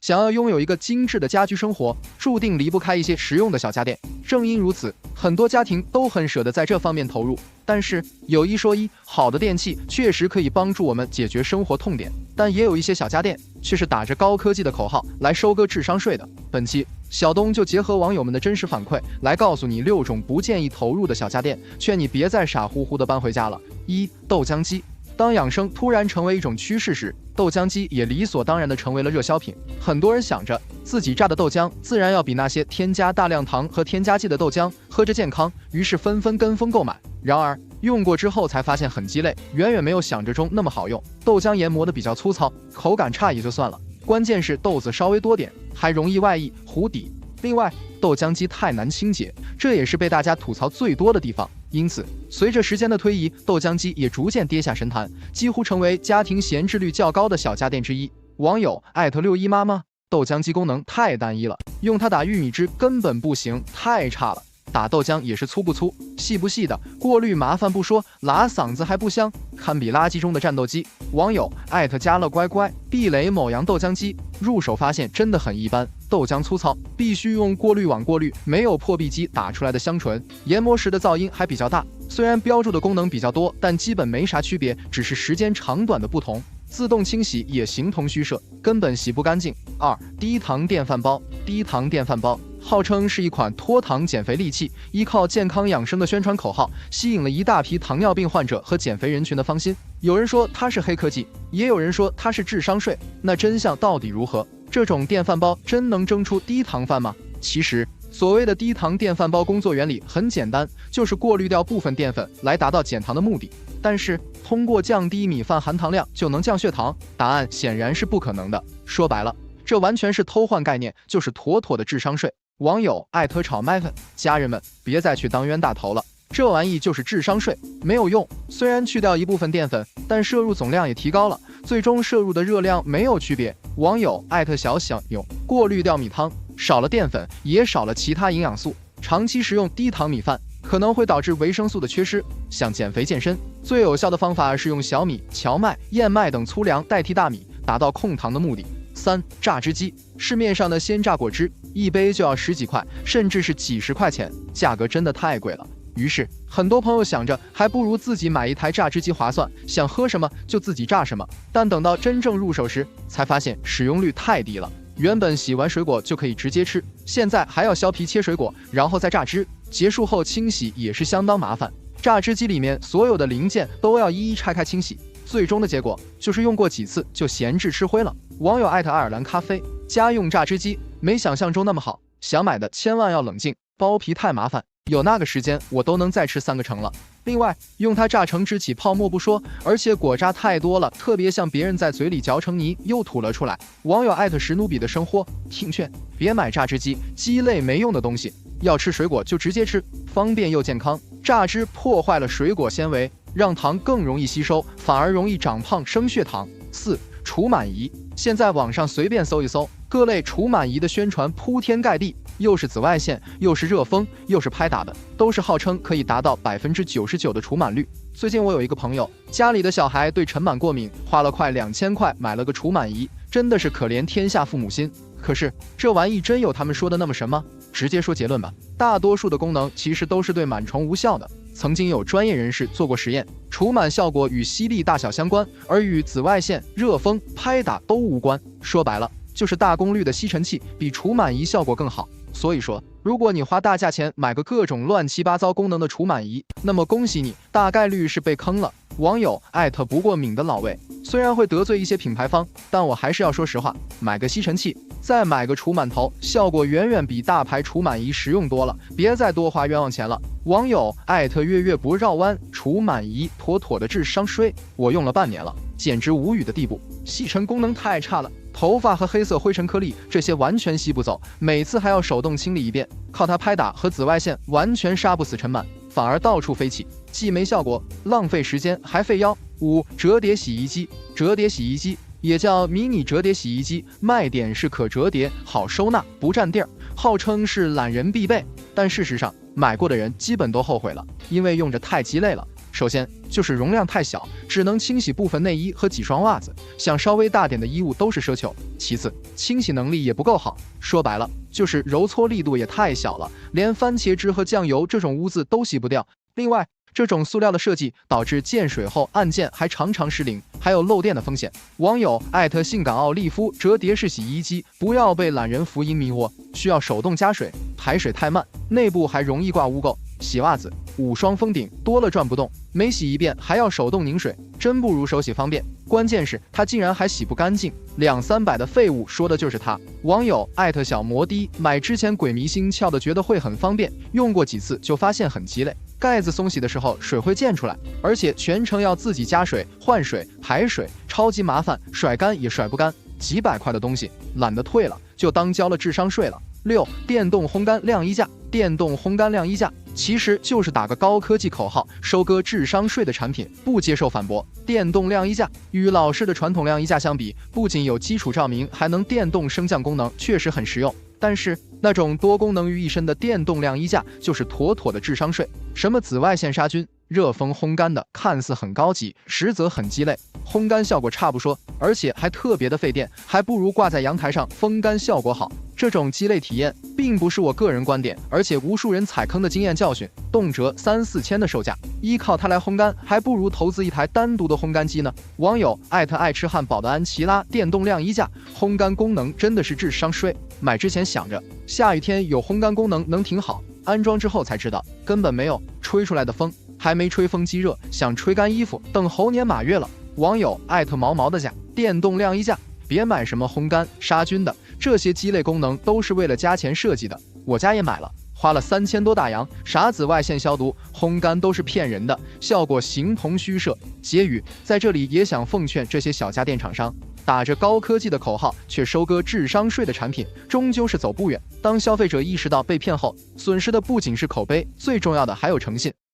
想要拥有一个精致的家居生活，注定离不开一些实用的小家电。正因如此，很多家庭都很舍得在这方面投入。但是有一说一，好的电器确实可以帮助我们解决生活痛点，但也有一些小家电却是打着高科技的口号来收割智商税的。本期小东就结合网友们的真实反馈，来告诉你6种不建议投入的小家电，劝你别再傻乎乎的搬回家了。1. 豆浆机。当养生突然成为一种趋势时，豆浆机也理所当然地成为了热销品。很多人想着自己榨的豆浆自然要比那些添加大量糖和添加剂的豆浆喝着健康，于是纷纷跟风购买。然而用过之后才发现很鸡肋，远远没有想着中那么好用。豆浆研磨得比较粗糙，口感差也就算了，关键是豆子稍微多点，还容易外溢糊底。另外，豆浆机太难清洁，这也是被大家吐槽最多的地方。因此，随着时间的推移，豆浆机也逐渐跌下神坛，几乎成为家庭闲置率较高的小家电之一。网友@61妈妈，豆浆机功能太单一了，用它打玉米汁根本不行，太差了。打豆浆也是粗不粗、细不细的，过滤麻烦不说，拉嗓子还不香，堪比垃圾中的战斗机。网友家乐乖乖，避雷某洋豆浆机，入手发现真的很一般，豆浆粗糙，必须用过滤网过滤，没有破壁机打出来的香醇，研磨时的噪音还比较大。虽然标注的功能比较多，但基本没啥区别，只是时间长短的不同。自动清洗也形同虚设，根本洗不干净。2. 低糖电饭煲。低糖电饭煲号称是一款脱糖减肥利器，依靠健康养生的宣传口号，吸引了一大批糖尿病患者和减肥人群的芳心。有人说它是黑科技，也有人说它是智商税，那真相到底如何？这种电饭煲真能蒸出低糖饭吗？其实所谓的低糖电饭煲工作原理很简单，就是过滤掉部分淀粉来达到减糖的目的。但是通过降低米饭含糖量就能降血糖？答案显然是不可能的。说白了，这完全是偷换概念，就是妥妥的智商税。网友炒麦粉，家人们别再去当冤大头了，这玩意就是智商税，没有用。虽然去掉一部分淀粉，但摄入总量也提高了，最终摄入的热量没有区别。网友小牛，过滤掉米汤，少了淀粉，也少了其他营养素，长期食用低糖米饭可能会导致维生素的缺失。想减肥健身，最有效的方法是用小米、荞麦、燕麦等粗粮代替大米，达到控糖的目的。3. 榨汁机。市面上的鲜榨果汁一杯就要10几块，甚至是几十块钱，价格真的太贵了。于是很多朋友想着还不如自己买一台榨汁机划算，想喝什么就自己榨什么。但等到真正入手时，才发现使用率太低了。原本洗完水果就可以直接吃，现在还要削皮切水果，然后再榨汁，结束后清洗也是相当麻烦。榨汁机里面所有的零件都要一一拆开清洗，最终的结果就是用过几次就闲置吃灰了。网友爱尔兰咖啡，家用榨汁机没想象中那么好，想买的千万要冷静，剥皮太麻烦，有那个时间我都能再吃3个橙了。另外，用它榨成汁起泡沫不说，而且果渣太多了，特别像别人在嘴里嚼成泥又吐了出来。网友史努比的生活，听劝别买榨汁机，鸡肋没用的东西，要吃水果就直接吃，方便又健康。榨汁破坏了水果纤维，让糖更容易吸收，反而容易长胖升血糖。4. 除螨仪。现在网上随便搜一搜，各类除螨仪的宣传铺天盖地，又是紫外线，又是热风，又是拍打的，都是号称可以达到99%的除螨率。最近我有一个朋友，家里的小孩对尘螨过敏，花了快2000块买了个除螨仪，真的是可怜天下父母心。可是这玩意真有他们说的那么神吗？直接说结论吧，大多数的功能其实都是对螨虫无效的。曾经有专业人士做过实验，除螨效果与吸力大小相关，而与紫外线、热风、拍打都无关。说白了，就是大功率的吸尘器比除螨仪效果更好。所以说，如果你花大价钱买个各种乱七八糟功能的除螨仪，那么恭喜你，大概率是被坑了。网友不过敏的老魏，虽然会得罪一些品牌方，但我还是要说实话，买个吸尘器再买个除螨头，效果远远比大牌除螨仪实用多了，别再多花冤枉钱了。网友月月不绕弯，除螨仪妥妥的智商税，我用了半年了，简直无语的地步。吸尘功能太差了，头发和黑色灰尘颗粒这些完全吸不走，每次还要手动清理一遍，靠它拍打和紫外线完全杀不死尘螨，反而到处飞起，既没效果，浪费时间，还费腰。5. 折叠洗衣机。折叠洗衣机也叫迷你折叠洗衣机，卖点是可折叠，好收纳，不占地儿，号称是懒人必备。但事实上，买过的人基本都后悔了，因为用着太鸡肋了。首先就是容量太小，只能清洗部分内衣和几双袜子，想稍微大点的衣物都是奢求。其次，清洗能力也不够好，说白了就是揉搓力度也太小了，连番茄汁和酱油这种污渍都洗不掉。另外，这种塑料的设计导致见水后按键还常常失灵，还有漏电的风险。网友性感奥利夫折叠式洗衣机不要被懒人福音迷惑，需要手动加水，排水太慢，内部还容易挂污垢。洗袜子5双封顶多了转不动，每洗一遍还要手动拧水，真不如手洗方便。关键是它竟然还洗不干净，200-300的废物说的就是它。网友小摩的买之前鬼迷心窍的觉得会很方便，用过几次就发现很鸡肋。盖子松洗的时候水会溅出来，而且全程要自己加水、换水、排水，超级麻烦，甩干也甩不干。几百块的东西懒得退了，就当交了智商税了。6. 电动烘干晾衣架。电动烘干晾衣架其实就是打个高科技口号，收割智商税的产品，不接受反驳。电动晾衣架与老式的传统晾衣架相比，不仅有基础照明，还能电动升降功能，确实很实用。但是那种多功能于一身的电动晾衣架就是妥妥的智商税，什么紫外线杀菌、热风烘干的，看似很高级，实则很鸡肋。烘干效果差不说，而且还特别的费电，还不如挂在阳台上风干效果好。这种鸡肋体验并不是我个人观点，而且无数人踩坑的经验教训，动辄3-4千的售价，依靠它来烘干，还不如投资一台单独的烘干机呢。网友爱吃汉堡的安琪拉电动晾衣架，烘干功能真的是智商税。买之前想着下雨天有烘干功能能挺好，安装之后才知道根本没有，吹出来的风还没吹风机热，想吹干衣服等猴年马月了。网友毛毛的家电动晾衣架，别买什么烘干杀菌的，这些鸡肋功能都是为了加钱设计的。我家也买了，花了3000多大洋，啥紫外线消毒、烘干都是骗人的，效果形同虚设。结语在这里也想奉劝这些小家电厂商，打着高科技的口号却收割智商税的产品，终究是走不远。当消费者意识到被骗后，损失的不仅是口碑，最重要的还有诚信。